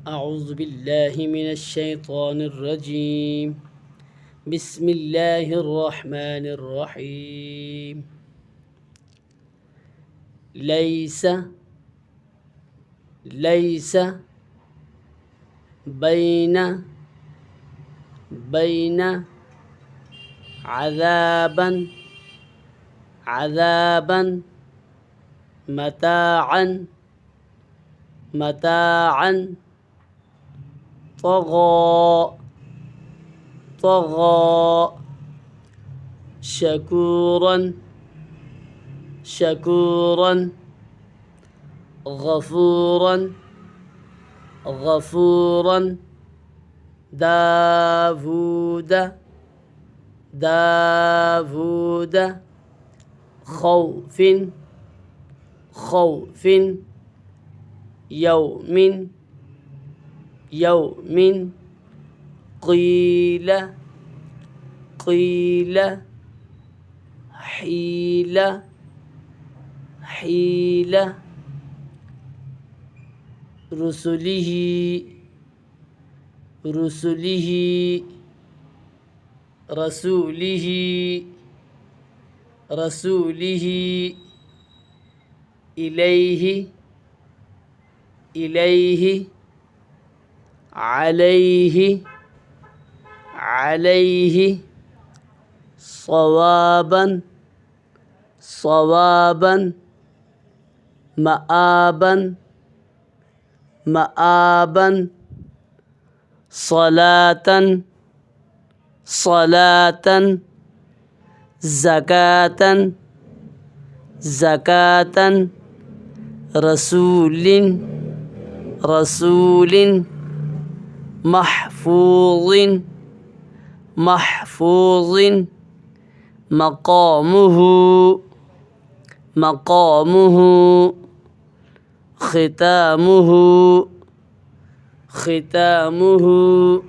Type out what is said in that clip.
أعوذ بالله من الشيطان الرجيم بسم الله الرحمن الرحيم ليس بين عذابا متاعا طغى شكورا غفورا داود خوف يوم قيل حيل رسله إليه عليه صوابا مآبا صلاة زكاة رسول محفوظ مقامه ختامه